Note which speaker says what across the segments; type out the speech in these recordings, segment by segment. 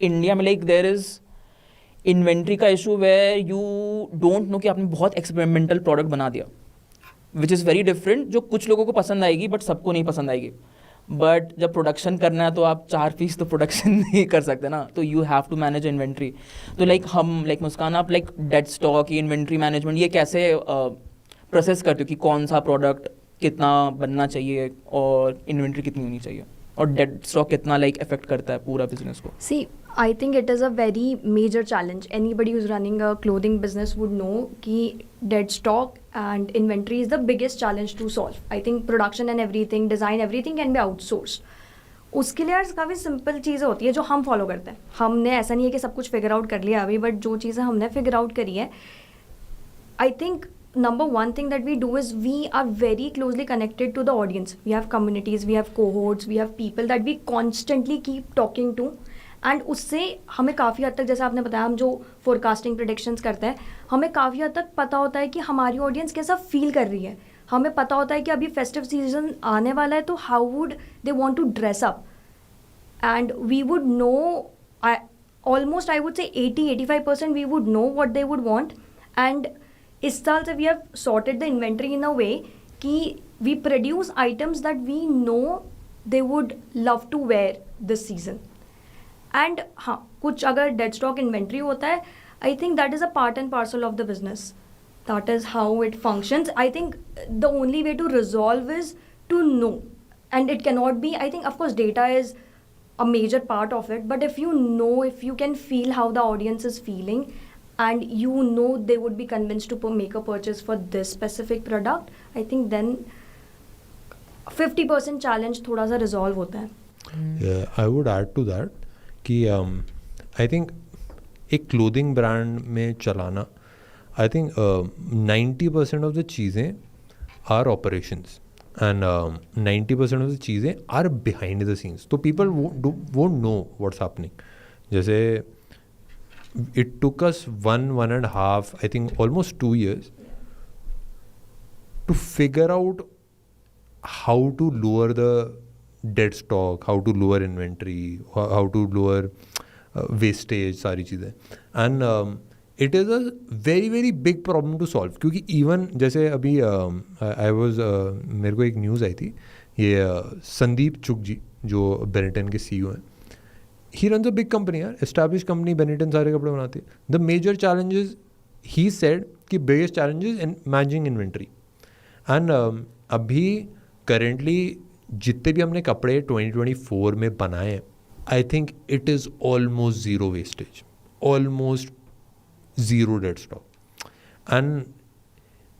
Speaker 1: India में like there is inventory का issue where you don't know कि आपने बहुत एक्सपेरिमेंटल प्रोडक्ट बना दिया विच इज़ वेरी डिफरेंट, जो कुछ लोगों को पसंद आएगी बट सबको नहीं पसंद आएगी. बट जब प्रोडक्शन करना है तो आप 4 पीस तो प्रोडक्शन नहीं कर सकते ना, तो you have to manage inventory. तो लाइक हम लाइक मुस्कान, आप like dead stock, inventory management ये कैसे प्रोसेस करते हो कि कौन सा प्रोडक्ट कितना बनना चाहिए और इन्वेंट्री कितनी होनी चाहिए, और डेड स्टॉक कितना लाइक अफेक्ट करता है पूरा बिजनेस को?
Speaker 2: See, I think it is a very major challenge. Anybody who's running a clothing business would know कि dead stock and inventory is the biggest challenge to solve. I think production and everything, design, everything can be outsourced. उसके लिए यार काफ़ी simple चीज़ें होती है जो हम फॉलो करते हैं. हमने ऐसा नहीं है कि सब कुछ फिगर आउट कर लिया अभी, बट जो चीज़ें हमने फिगर आउट करी है, I think number one thing that we do is we are very closely connected to the audience. We have communities, we have cohorts, we have people that we constantly keep talking to. And उससे हमें काफ़ी हद तक, जैसे आपने बताया, हम जो फोरकास्टिंग प्रेडिक्शंस करते हैं, हमें काफ़ी हद तक पता होता है कि हमारी ऑडियंस कैसा फील कर रही है. हमें पता होता है कि अभी फेस्टिव सीजन आने वाला है तो how would they want to dress up, and we would know almost I would say 80-85% we would know what they would want. And इस साल से we have sorted the inventory in a way कि we produce items that we know they would love to wear this season. And हाँ, कुछ अगर dead stock inventory होता है, I think that is a part and parcel of the business. That is how it functions. I think the only way to resolve is to know, and it can not be, I think of course data is a major part of it, but if you know, if you can feel how the audience is feeling and you know they would be convinced to make a purchase for this specific product, I think then 50% challenge thoda sa resolve hota hai.
Speaker 3: Yeah, I would add to that कि I think एक clothing brand में चलाना, I think 90% of the चीज़ें are operations and 90% of the चीज़ें are behind the scenes. तो people won't know what's happening. जैसे it took us 1.5, I think almost 2 years to figure out how to lower the dead stock, how to lower inventory, how to lower wastage, सारी चीज़ें. And it is a very very big problem to solve. क्योंकि even जैसे अभी I was मेरे को एक news आई थी, ये संदीप चुग जी जो बेनिटन के CEO हैं, he runs a big company यार, एस्टैब्लिश कंपनी. बेनिटन सारे कपड़े बनाती है. The major challenges he said कि biggest challenges in managing inventory. And अभी करेंटली जितने भी हमने कपड़े 2024 में बनाए हैं, I think it is almost zero wastage, almost zero dead stock. And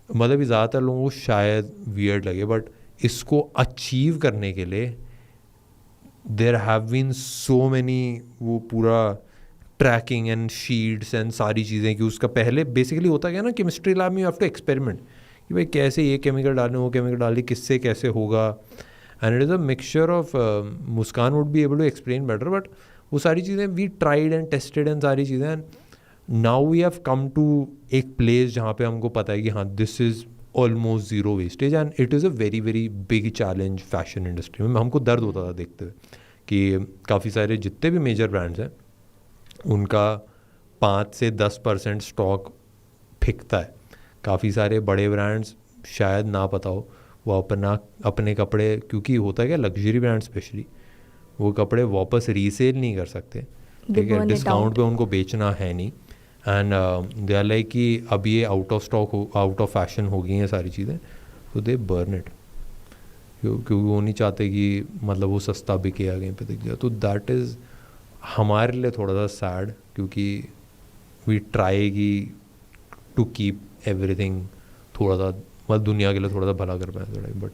Speaker 3: मतलब ज़्यादातर लोगों को शायद वियर्ड लगे, बट इसको अचीव करने के लिए there have been so many, वो पूरा ट्रैकिंग एंड शीट्स एंड सारी चीज़ें कि उसका पहले बेसिकली होता क्या ना, केमिस्ट्री लैब में यू हैव टू एक्सपेरिमेंट कि भाई कैसे ये केमिकल डालने, वो केमिकल डालने, किससे कैसे होगा. And it is a mixture of, Muskan would be able to explain better, but वो सारी चीज़ें we tried and tested and सारी चीज़ें. And now we have come to एक प्लेस जहाँ पे हमको पता है कि हाँ, this is almost zero wastage. And it is a very very big challenge fashion industry में. हमको दर्द होता था देखते हुए कि काफ़ी सारे जितने भी मेजर ब्रांड्स हैं उनका 5 से 10% स्टॉक फिकता है. काफ़ी सारे बड़े ब्रांड्स शायद ना पता हो, वो अपने कपड़े, क्योंकि होता है क्या, लग्जरी ब्रांड स्पेशली, वो कपड़े वापस रीसेल नहीं कर सकते, ठीक है, डिस्काउंट पे उनको बेचना है नहीं. एंड दे आर लाइक कि अब ये आउट ऑफ स्टॉक हो, आउट ऑफ फैशन हो गई हैं सारी चीज़ें, तो दे बर्न इट, क्योंकि वो नहीं चाहते कि मतलब वो सस्ता बिके या कहीं पे दिख जाए. तो दैट इज़ हमारे लिए थोड़ा सा सैड, क्योंकि वी ट्राई की टू कीप एवरीथिंग थोड़ा सा, मतलब दुनिया के लिए थोड़ा सा भला कर पाए थोड़ा, बट